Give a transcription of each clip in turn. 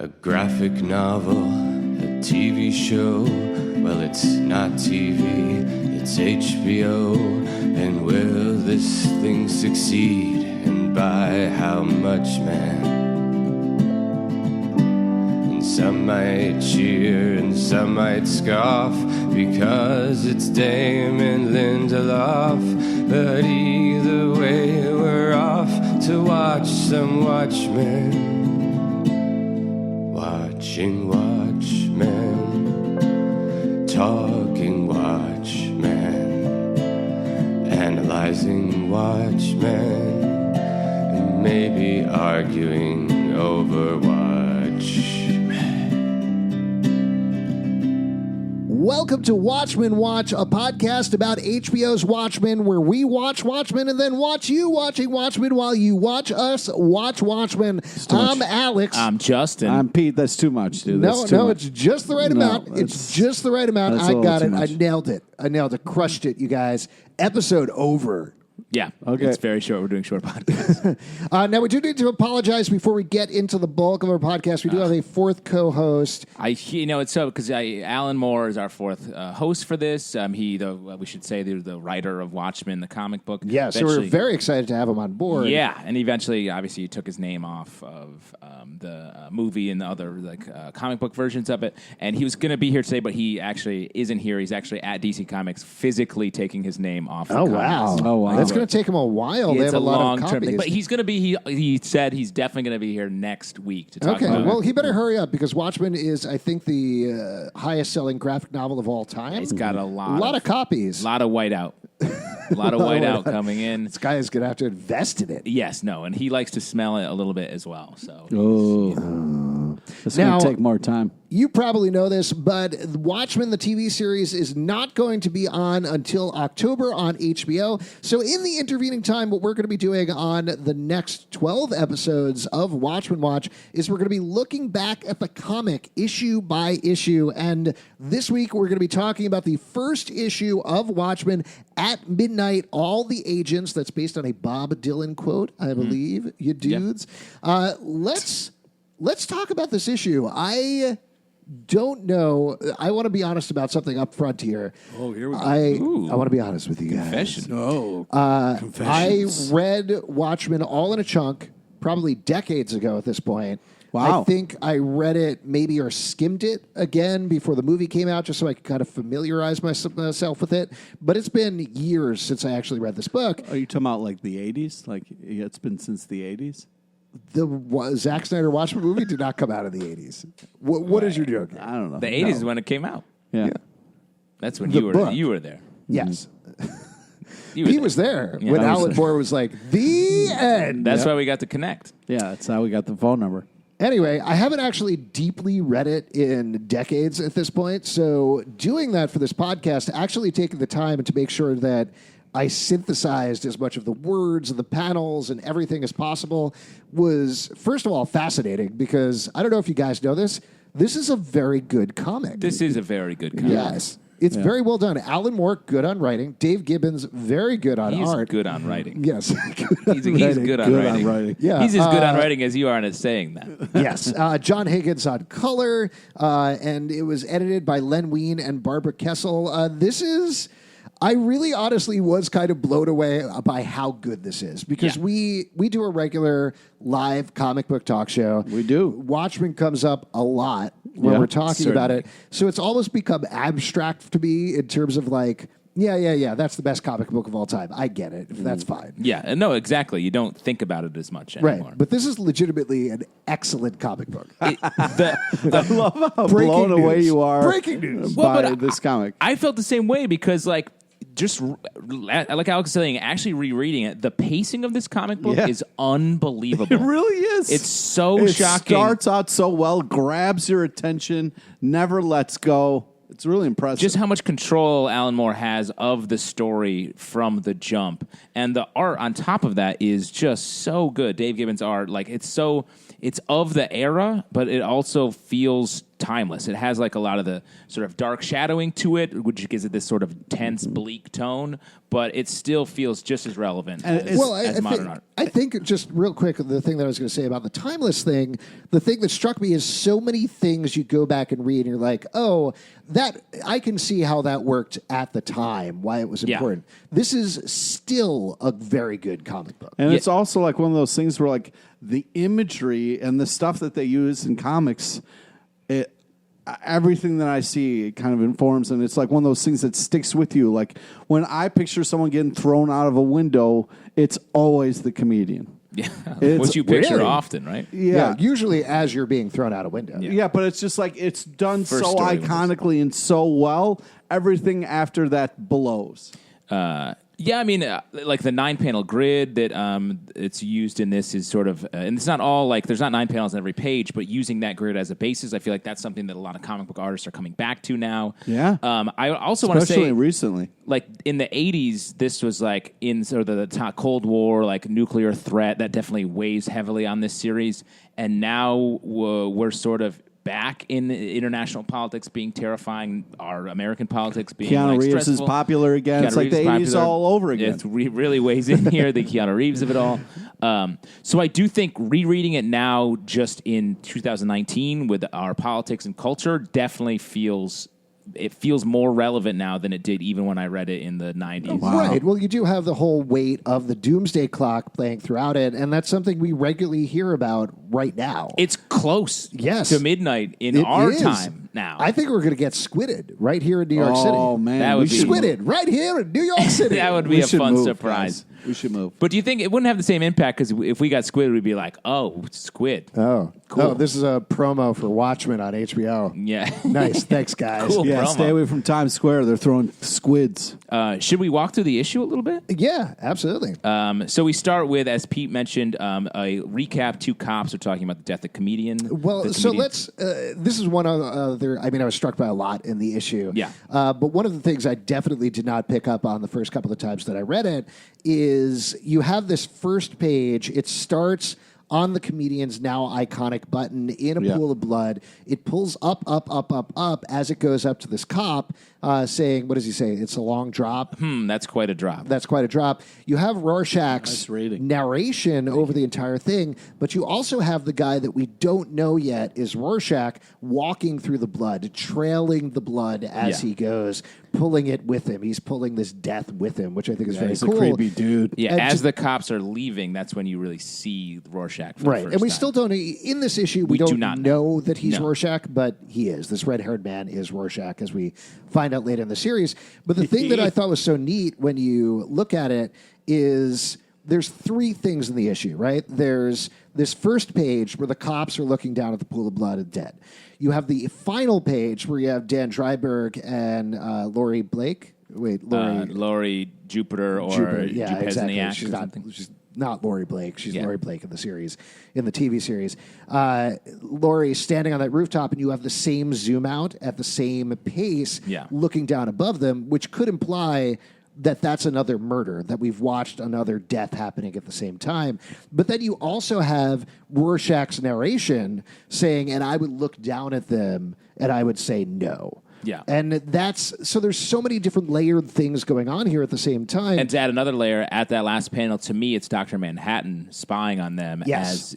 A graphic novel, a TV show. Well, it's not TV, it's HBO. And will this thing succeed? And by how much, man? And some might cheer and some might scoff because it's Damon Lindelof. But either way, we're off to watch some Watchmen. Watching Watchmen, talking Watchmen, analyzing Watchmen, and maybe arguing over Watchmen. Welcome to Watchmen Watch, a podcast about HBO's Watchmen, where we watch Watchmen and then watch you watching Watchmen while you watch us watch Watchmen. I'm Alex. I'm Justin. I'm Pete. That's too much, dude. No, it's just the right amount. it's- It's just the right amount. that's I a little got too it. I much. nailed it. Crushed it, you guys. Episode over. Yeah. Okay. It's very short. We're doing short podcasts. Now, we do need to apologize before we get into the bulk of our podcast. We do have a fourth co-host. It's so because Alan Moore is our fourth host for this. We should say, the writer of Watchmen, the comic book. Yeah, so we're very excited to have him on board. Yeah, and eventually, obviously, he took his name off of the movie and the other comic book versions of it. And he was going to be here today, but he actually isn't here. He's actually at DC Comics, physically taking his name off. The Wow. comics. Oh, wow. That's going to take him a while. They It's have a lot of long-term copies. thing, but he's going to be. He said he's definitely going to be here next week to talk Okay, about. well, he better hurry up because Watchmen is, I think, the highest-selling graphic novel of all time. It's got a lot of copies. A lot of whiteout. A lot of whiteout coming in. This guy is going to have to invest in it. Yes, no, and he likes to smell it a little bit as well. So, It's Now- going to take more time. You probably know this, but Watchmen, the TV series, is not going to be on until October on HBO. So in the intervening time, what we're going to be doing on the next 12 episodes of Watchmen Watch is we're going to be looking back at the comic issue by issue. And this week, we're going to be talking about the first issue of Watchmen, At Midnight, All the Agents. That's based on a Bob Dylan quote, I believe, you dudes. Let's talk about this issue. I don't know. I want to be honest about something up front here. Oh, here we go. I want to be honest with you guys. confession. Oh, I read Watchmen all in a chunk, probably decades ago at this point. Wow. I think I read it maybe or skimmed it again before the movie came out just so I could kind of familiarize myself with it. But it's been years since I actually read this book. Are you talking about like the 80s? Like it's been since the 80s? The Zack Snyder Watchmen movie did not come out in the 80s. What is your joke? I don't know. The 80s is when it came out. Yeah. That's when The book. you were there. Yes. You were He there. was there Yeah. when I was Alan there. Moore was like, the end. That's why we got to connect. Yeah, that's how we got the phone number. Anyway, I haven't actually deeply read it in decades at this point. So doing that for this podcast, actually taking the time to make sure that I synthesized as much of the words and the panels and everything as possible was, first of all, fascinating because I don't know if you guys know this. This is a very good comic. This is a very good comic. Yes. It's very well done. Alan Moore, good on writing. Dave Gibbons, very good on He's art. good on writing. Yes. He's good on writing. Yeah. He's as good on writing as you are at saying that. Yes. John Higgins on color, and it was edited by Len Wein and Barbara Kessel. I really honestly was kind of blown away by how good this is because we do a regular live comic book talk show. We do. Watchmen comes up a lot when we're talking about it. So it's almost become abstract to me in terms of like, yeah, that's the best comic book of all time. I get it. That's fine. Yeah, no, exactly. You don't think about it as much anymore. Right. But this is legitimately an excellent comic book. I love how Breaking blown away news. you are Breaking news. by this comic. I felt the same way because, like Alex was saying, actually rereading it, the pacing of this comic book is unbelievable. It really is. It's so it shocking. Starts out so well, grabs your attention, never lets go. It's really impressive. Just how much control Alan Moore has of the story from the jump. And the art on top of that is just so good. Dave Gibbons' art, like it's of the era, but it also feels timeless. It has like a lot of the sort of dark shadowing to it, which gives it this sort of tense, bleak tone, but it still feels just as relevant as modern art. I think, just real quick, the thing that I was going to say about the timeless thing, the thing that struck me is so many things you go back and read and you're like, oh, that I can see how that worked at the time, why it was important. This is still a very good comic book. And it's also like one of those things where like the imagery and the stuff that they use in comics, everything that I see, it kind of informs, and it's like one of those things that sticks with you. Like when I picture someone getting thrown out of a window, it's always the comedian. Yeah, which you picture really often, right? Yeah, usually as you're being thrown out a window. Yeah, but it's just like it's done First so story iconically and so well. Everything after that blows. Yeah, I mean, like the 9-panel grid that it's used in this is sort of, and it's not all like, there's not 9 panels on every page, but using that grid as a basis, I feel like that's something that a lot of comic book artists are coming back to now. Yeah. I also want to say, especially recently, like in the 80s, this was like in sort of the Cold War, like nuclear threat that definitely weighs heavily on this series. And now we're sort of back in international politics being terrifying, our American politics being Keanu Reeves stressful. is popular again. Keanu It's like Reeves the is 80s all over again. It really weighs in here, the Keanu Reeves of it all. So I do think rereading it now, just in 2019, with our politics and culture, definitely feels more relevant now than it did even when I read it in the 90s. Wow. Right. Well, you do have the whole weight of the doomsday clock playing throughout it, and that's something we regularly hear about right now. It's close to midnight in our time now. I think we're going to get squidded right here in New York City. Oh, man. That would be squidded right here in New York City. That would be a fun surprise. Guys. We should move. But do you think it wouldn't have the same impact? Because if we got squid, we'd be like, oh, squid. Oh, cool. Oh, this is a promo for Watchmen on HBO. Yeah. Nice. Thanks, guys. Cool. Yeah, promo. stay away from Times Square. They're throwing squids. Should we walk through the issue a little bit? Yeah, absolutely. So we start with, as Pete mentioned, a recap. 2 cops are talking about the death of comedian. Well, so let's. This is one other. I mean, I was struck by a lot in the issue. Yeah. But one of the things I definitely did not pick up on the first couple of times that I read it is you have this first page. It starts on the comedian's now iconic button in a pool of blood. It pulls up as it goes up to this cop saying, what does he say? It's a long drop. That's quite a drop. That's quite a drop. You have Rorschach's Nice narration over the entire thing, but you also have the guy that we don't know yet is Rorschach walking through the blood, trailing the blood as he goes, pulling it with him. He's pulling this death with him, which I think is very He's cool. a creepy dude. Yeah, And as the cops are leaving, that's when you really see Rorschach for the first and we time. still don't, in this issue, we do don't not know that he's No. Rorschach, but he is. This red-haired man is Rorschach, as we find out later in the series. But the thing that I thought was so neat when you look at it is there's 3 things in the issue, right? There's this first page where the cops are looking down at the pool of blood and dead. You have the final page where you have Dan Dryberg and Laurie Blake. Wait, Laurie Jupiter or Jupesniak She's or not, something. she's not Laurie Blake. She's Laurie Blake in the series, in the TV series. Laurie standing on that rooftop, and you have the same zoom out at the same pace, looking down above them, which could imply that that's another murder, that we've watched another death happening at the same time. But then you also have Rorschach's narration saying, and I would look down at them and I would say no. Yeah. And so there's so many different layered things going on here at the same time. And to add another layer, at that last panel, to me, it's Dr. Manhattan spying on them as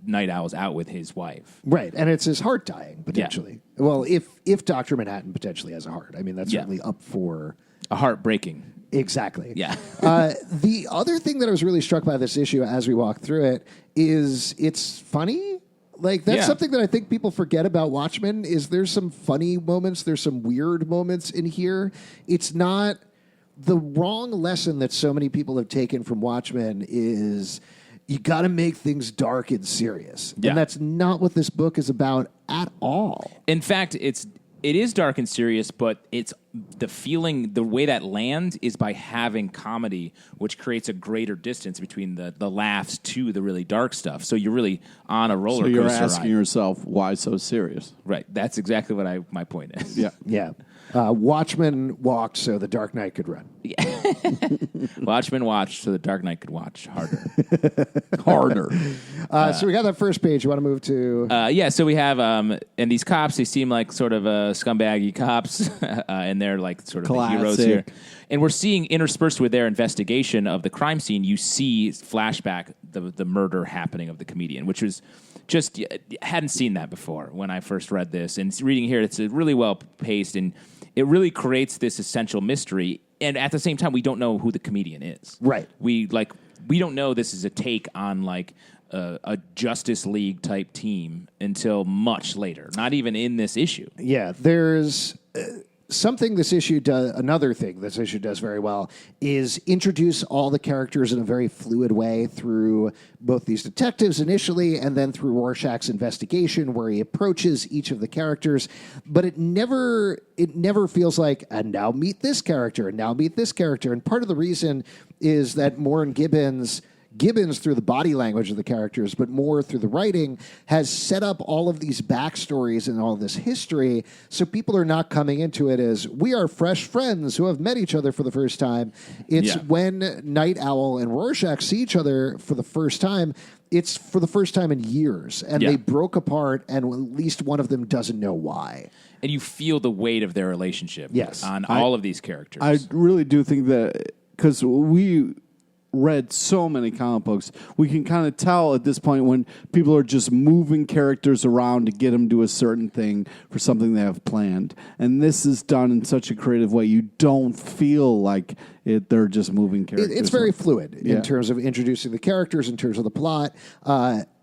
Night Owl's out with his wife. Right. And it's his heart dying, potentially. Yeah. Well, if Dr. Manhattan potentially has a heart. I mean, that's certainly up for... A heartbreaking. Exactly. Yeah. The other thing that I was really struck by this issue as we walk through it is it's funny. Like, that's something that I think people forget about Watchmen is there's some funny moments, there's some weird moments in here. It's not the wrong lesson that so many people have taken from Watchmen is you got to make things dark and serious. Yeah. And that's not what this book is about at all. In fact, it is dark and serious, but it's the feeling, the way that lands is by having comedy, which creates a greater distance between the laughs to the really dark stuff. So you're really on a roller coaster. So you're asking yourself, why so serious? Right. That's exactly what my point is. Yeah. Yeah. Watchmen walked so the Dark Knight could run. Watchmen watched so the Dark Knight could watch harder. Harder. So we got that first page. You want to move to? So we have, and these cops, they seem like sort of scumbaggy cops, and they're like sort of the heroes here. And we're seeing interspersed with their investigation of the crime scene, you see flashback, the murder happening of the comedian, which was just, hadn't seen that before when I first read this. And reading here, it's really well paced, and it really creates this essential mystery. And at the same time, we don't know who the comedian is. Right. We don't know this is a take on like a Justice League type team until much later. Not even in this issue. Yeah, there's something this issue does. Another thing this issue does very well is introduce all the characters in a very fluid way through both these detectives initially, and then through Rorschach's investigation, where he approaches each of the characters. But it never feels like, and now meet this character, and now meet this character. And part of the reason is that Moore and Gibbons, through the body language of the characters, but more through the writing, has set up all of these backstories and all this history, so people are not coming into it as, we are fresh friends who have met each other for the first time. It's when Night Owl and Rorschach see each other for the first time, it's for the first time in years, and they broke apart, and at least one of them doesn't know why. And you feel the weight of their relationship on all of these characters. I really do think that, because we read so many comic books, we can kind of tell at this point when people are just moving characters around to get them to a certain thing for something they have planned. And this is done in such a creative way. You don't feel like they're just moving characters. It's very fluid in terms of introducing the characters, in terms of the plot.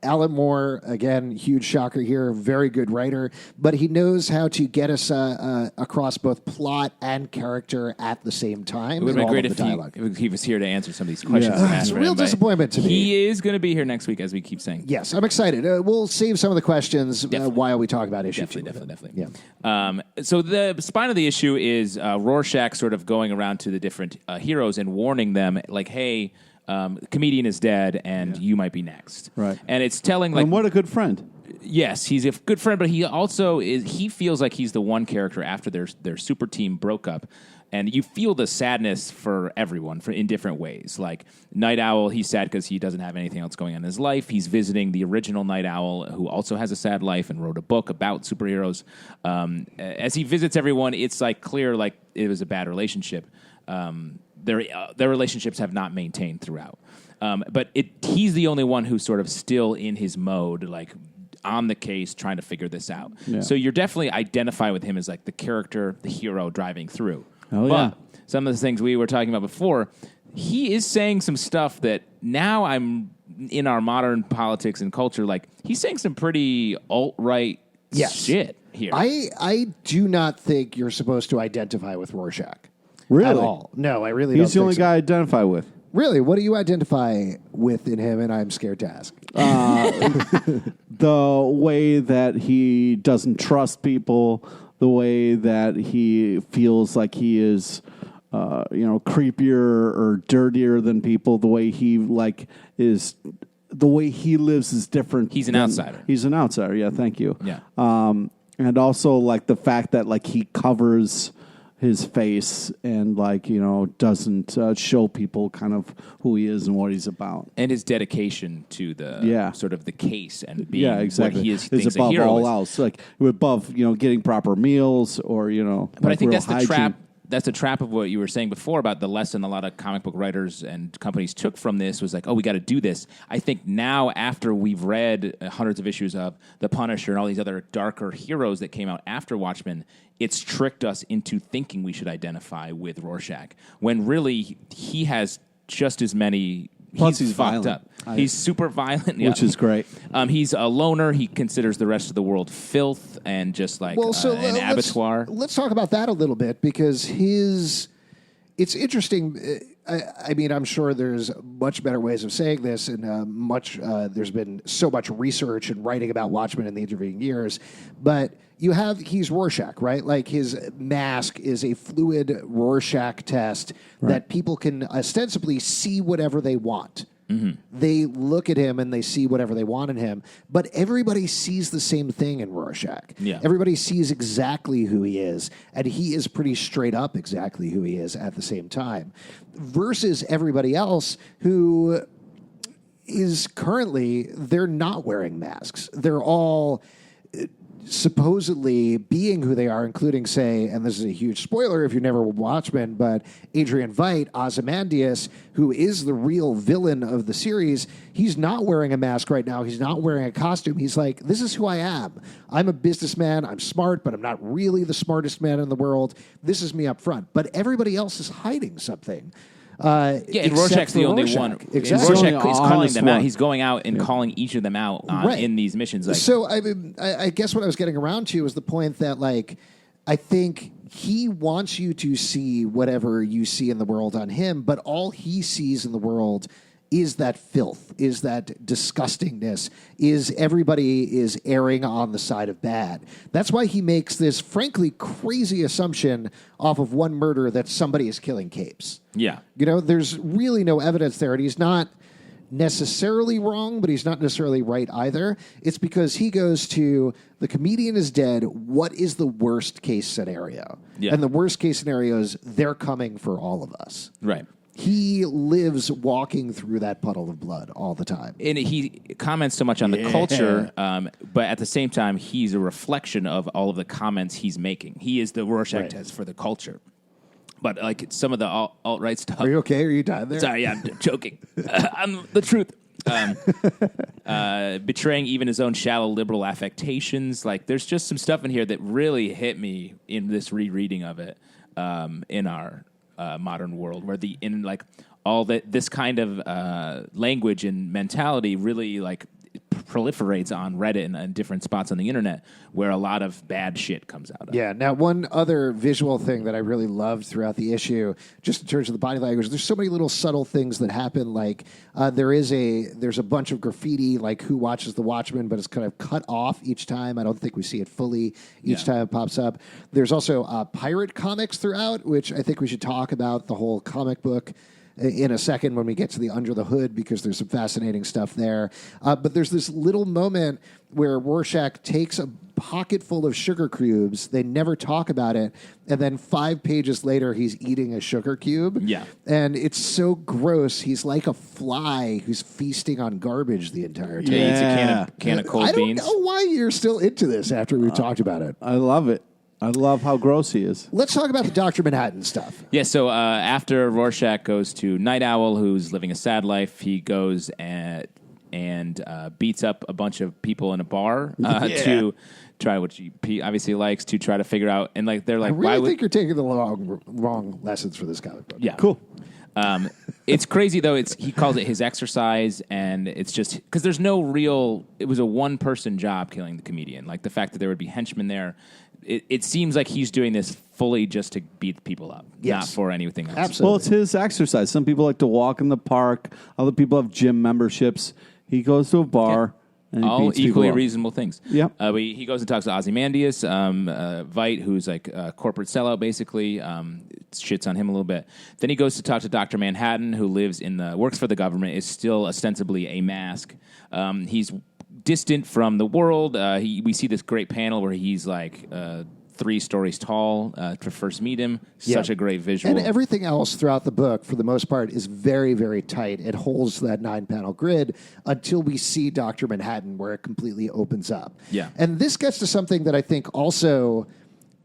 Alan Moore, again, huge shocker here, very good writer, but he knows how to get us across both plot and character at the same time. It would have been great if he was here to answer some of these questions. It's a real disappointment to me. He is going to be here next week, as we keep saying. Yes, I'm excited. We'll save some of the questions while we talk about issue two. Definitely. Yeah. So the spine of the issue is Rorschach sort of going around to the different heroes and warning them, like, hey, the comedian is dead, and you might be next. Right. And it's telling, like... And what a good friend. Yes, he's a good friend, but he also he feels like he's the one character after their super team broke up. And you feel the sadness for everyone in different ways. Like Night Owl, he's sad because he doesn't have anything else going on in his life. He's visiting the original Night Owl, who also has a sad life and wrote a book about superheroes. As he visits everyone, it's like clear like it was a bad relationship. Their relationships have not maintained throughout. But he's the only one who's sort of still in his mode, like on the case, trying to figure this out. Yeah. So you're definitely identify with him as like the character, the hero driving through. Oh, but some of the things we were talking about before, he is saying some stuff that now I'm in our modern politics and culture, like he's saying some pretty alt-right shit here. I do not think you're supposed to identify with Rorschach. Really? At all. No, I really don't think He's the only guy I identify with. Really? What do you identify with in him, and I'm scared to ask? The way that he doesn't trust people, the way that he feels like he is, creepier or dirtier than people, the way he the way he lives is different. He's an outsider. He's an outsider. Yeah, thank you. Yeah. And also like the fact that like he covers his face and doesn't show people kind of who he is and what he's about, and his dedication to the sort of the case and being exactly what he is above a hero all is. else, like above getting proper meals or But like I think that's hygiene. the trap. That's a trap of what you were saying before about the lesson a lot of comic book writers and companies took from this was like, oh, we got to do this. I think now after we've read hundreds of issues of The Punisher and all these other darker heroes that came out after Watchmen, it's tricked us into thinking we should identify with Rorschach when really he has just as many. Plus he's fucked violent. up. He's super violent, which is great. He's a loner. He considers the rest of the world filth and just like an abattoir. Let's talk about that a little bit because it's interesting. I mean, I'm sure there's much better ways of saying this, and there's been so much research and writing about Watchmen in the intervening years. But he's Rorschach, right? Like his mask is a fluid Rorschach test that people can ostensibly see whatever they want They look at him and they see whatever they want in him, but everybody sees the same thing in Rorschach. Yeah. Everybody sees exactly who he is, and he is pretty straight up exactly who he is at the same time, versus everybody else who is currently, they're not wearing masks. They're all supposedly being who they are, including, say, and this is a huge spoiler if you never Watchmen, but Adrian Veidt, Ozymandias, who is the real villain of the series, he's not wearing a mask right now. He's not wearing a costume. He's like, this is who I am. I'm a businessman. I'm smart, but I'm not really the smartest man in the world. This is me up front. But everybody else is hiding something. And Rorschach's the only one. Exactly. Rorschach is calling them out. one. He's going out and calling each of them out in these missions. Like, So I guess what I was getting around to was the point that, like, I think he wants you to see whatever you see in the world on him, but all he sees in the world is that filth, is that disgustingness, is everybody is erring on the side of bad. That's why he makes this, frankly, crazy assumption off of one murder that somebody is killing capes. yeah. You know, there's really no evidence there, and he's not necessarily wrong, but he's not necessarily right either. It's because he goes to, the comedian is dead, what is the worst case scenario? Yeah. And the worst case scenario is they're coming for all of us. Right. He lives walking through that puddle of blood all the time. And he comments so much on the culture, but at the same time, he's a reflection of all of the comments he's making. He is the Rorschach test for the culture. But like some of the alt-right stuff. Are you okay? Are you dying there? Sorry, I'm joking. I'm the truth. Betraying even his own shallow liberal affectations. Like, there's just some stuff in here that really hit me in this rereading of it in our modern world, where this kind of language and mentality really like proliferates on Reddit and different spots on the internet, where a lot of bad shit comes out of. Yeah. Now, one other visual thing that I really loved throughout the issue, just in terms of the body language, there's so many little subtle things that happen. Like there's a bunch of graffiti, like who watches the Watchmen, but it's kind of cut off each time. I don't think we see it fully each time it pops up. There's also pirate comics throughout, which I think we should talk about the whole comic book in a second when we get to the Under the Hood, because there's some fascinating stuff there. But there's this little moment where Rorschach takes a pocket full of sugar cubes. They never talk about it. And then 5 pages later, he's eating a sugar cube. Yeah. And it's so gross. He's like a fly who's feasting on garbage the entire time. He eats a can of cold beans. I don't know why you're still into this after we talked about it. I love it. I love how gross he is. Let's talk about the Dr. Manhattan stuff. Yeah, so after Rorschach goes to Night Owl, who's living a sad life, he goes and beats up a bunch of people in a bar to try, which he obviously likes, to try to figure out. And like they're like, I really think you're taking the wrong lessons for this comic book. Yeah, Cool. It's crazy though. He calls it his exercise, and it's just because there's no real. It was a one-person job killing the comedian. Like the fact that there would be henchmen there. It seems like he's doing this fully just to beat people up, not for anything else. Absolutely. Well, it's his exercise. Some people like to walk in the park. Other people have gym memberships. He goes to a bar. And he All beats people equally up. reasonable things. Yep. He goes and talks to Ozymandias, Veidt, who's like a corporate sellout, basically. Shits on him a little bit. Then he goes to talk to Dr. Manhattan, who works for the government, is still ostensibly a mask. He's distant from the world. We see this great panel where he's like 3 stories tall to first meet him. Such a great visual. And everything else throughout the book, for the most part, is very, very tight. It holds that 9-panel grid until we see Dr. Manhattan, where it completely opens up. Yeah. And this gets to something that I think also,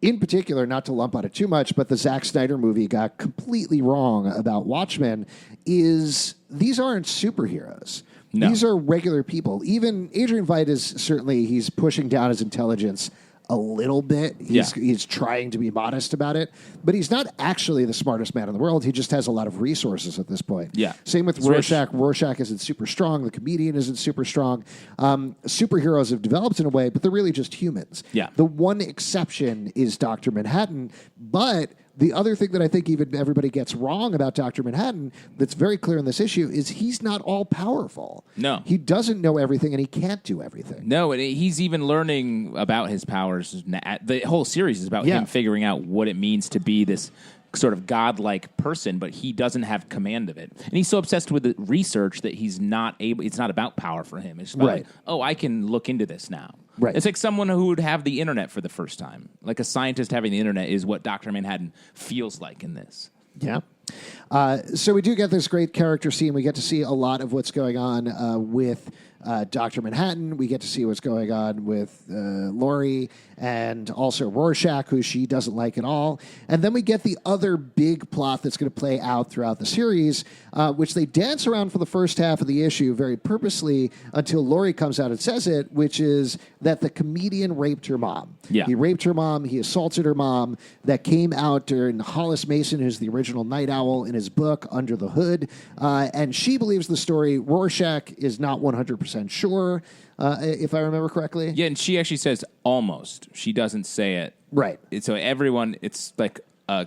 in particular, not to lump on it too much, but the Zack Snyder movie got completely wrong about Watchmen, is these aren't superheroes. No. These are regular people. Even Adrian Veidt is certainly, he's pushing down his intelligence a little bit. He's trying to be modest about it, but he's not actually the smartest man in the world. He just has a lot of resources at this point. Yeah. Same with It's Rorschach. rich. Rorschach isn't super strong. The comedian isn't super strong. Superheroes have developed in a way, but they're really just humans. Yeah. The one exception is Dr. Manhattan, but the other thing that I think even everybody gets wrong about Dr. Manhattan that's very clear in this issue is he's not all powerful. No. He doesn't know everything, and he can't do everything. No, and he's even learning about his powers. The whole series is about him figuring out what it means to be this sort of godlike person, but he doesn't have command of it. And he's so obsessed with the research that he's not able, it's not about power for him. It's about, like, oh, I can look into this now. Right. It's like someone who would have the internet for the first time. Like a scientist having the internet is what Dr. Manhattan feels like in this. Yeah. So we do get this great character scene. We get to see a lot of what's going on with Dr. Manhattan. We get to see what's going on with Laurie and also Rorschach, who she doesn't like at all. And then we get the other big plot that's going to play out throughout the series, which they dance around for the first half of the issue very purposely until Laurie comes out and says it, which is that the comedian raped her mom. Yeah. He raped her mom. He assaulted her mom. That came out during Hollis Mason, who's the original Night Owl, in his book, Under the Hood. And she believes the story. Rorschach is not 100% sure, if I remember correctly. Yeah, and she actually says almost. She doesn't say it. Right. So everyone, it's like a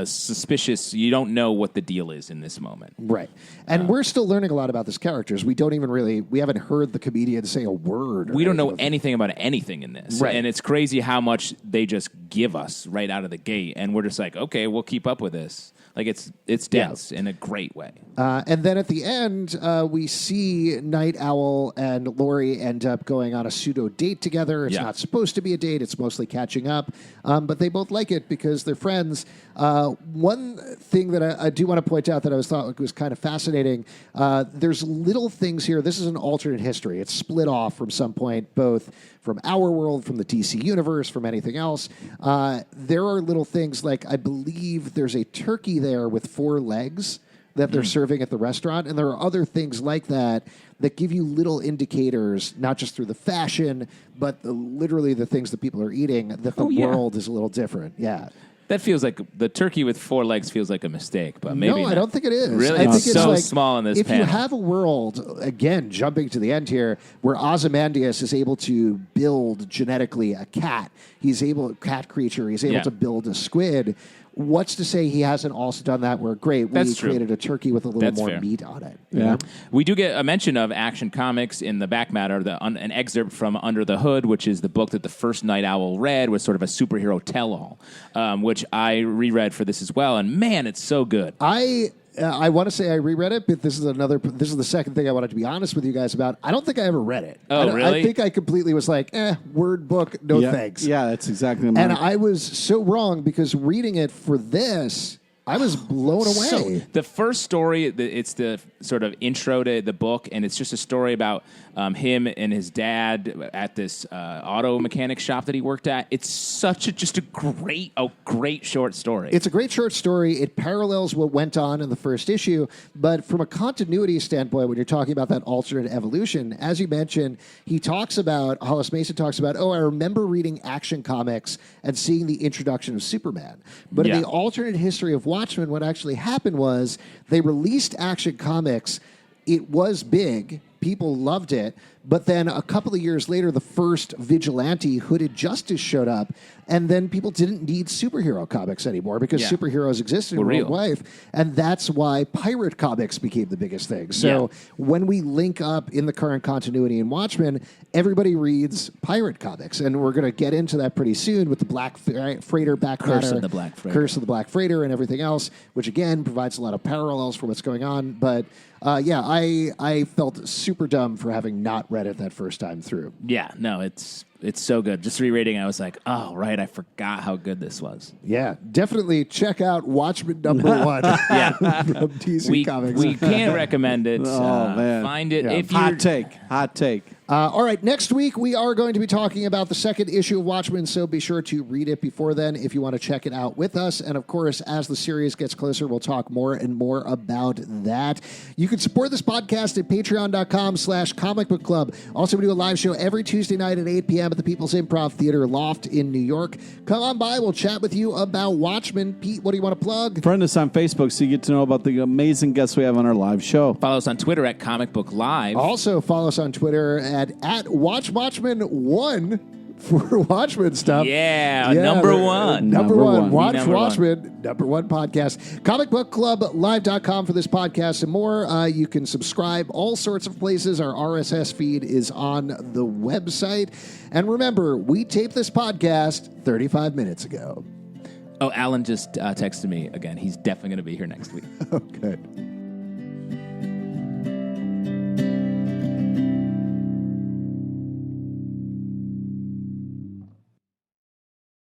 suspicious, you don't know what the deal is in this moment. Right. And we're still learning a lot about these characters. We haven't heard the comedian say a word. We don't know anything about anything in this. Right. And it's crazy how much they just give us right out of the gate. And we're just like, okay, we'll keep up with this. Like, it's dense in a great way. And then at the end, we see Night Owl and Laurie end up going on a pseudo date together. It's not supposed to be a date. It's mostly catching up. But they both like it because they're friends. One thing that I do want to point out that I thought was kind of fascinating, there's little things here. This is an alternate history. It's split off from some point, both from our world, from the DC universe, from anything else. There are little things like, I believe there's a turkey there with 4 legs that they're serving at the restaurant. And there are other things like that that give you little indicators, not just through the fashion, but literally the things that people are eating, that the world is a little different. Yeah. That feels like the turkey with 4 legs feels like a mistake, but maybe no, I don't think it is. Really, I think it's it's so like, small in this. If panel. you have a world, again, jumping to the end here, where Ozymandias is able to build genetically a cat, cat creature. He's able to build a squid. What's to say he hasn't also done that where, great, we created a turkey with a little more meat on it. Yeah. We do get a mention of Action Comics in the back matter, an excerpt from Under the Hood, which is the book that the first Night Owl read, was sort of a superhero tell-all, which I reread for this as well, and man, it's so good. I want to say I reread it, but this is the second thing I wanted to be honest with you guys about. I don't think I ever read it. Oh, really? I think I completely was like, word book, no thanks. Yeah, that's exactly mine. And I was so wrong because reading it for this, I was blown away. So the first story, it's the sort of intro to the book, and it's just a story about him and his dad at this auto mechanic shop that he worked at. It's such a great short story. It's a great short story. It parallels what went on in the first issue, but from a continuity standpoint, when you're talking about that alternate evolution, as you mentioned, Hollis Mason talks about, I remember reading Action Comics and seeing the introduction of Superman. But in the alternate history of Watchmen, what actually happened was they released Action Comics. It was big. People loved it. But then a couple of years later, the first vigilante Hooded Justice showed up, and then people didn't need superhero comics anymore because superheroes existed in real life. And that's why pirate comics became the biggest thing. So when we link up in the current continuity in Watchmen, everybody reads pirate comics. And we're going to get into that pretty soon with the Black Freighter back Curse matter, of the Black Freighter. Curse of the Black Freighter and everything else, which again provides a lot of parallels for what's going on. But I felt super dumb for having not read it that first time through. Yeah, no, it's so good. Just rereading, I was like, oh, right, I forgot how good this was. Yeah, definitely check out Watchmen #1 from DC Comics. We can't recommend it. Man. Find it if you Hot take. All right, next week we are going to be talking about the second issue of Watchmen, so be sure to read it before then if you want to check it out with us. And of course, as the series gets closer, we'll talk more and more about that. You can support this podcast at patreon.com/comicbookclub. Also, we do a live show every Tuesday night at 8 p.m. at the People's Improv Theater Loft in New York. Come on by. We'll chat with you about Watchmen. Pete, what do you want to plug? Friend us on Facebook so you get to know about the amazing guests we have on our live show. follow us on Twitter at Comic Book Live. Also, follow us on Twitter at WatchWatchmen1 for Watchmen stuff. Yeah, number one. Number one. Watch Number Watchmen, #1 podcast. ComicBookClubLive.com for this podcast and more. You can subscribe all sorts of places. Our RSS feed is on the website. And remember, we taped this podcast 35 minutes ago. Oh, Alan just texted me again. He's definitely going to be here next week. Okay.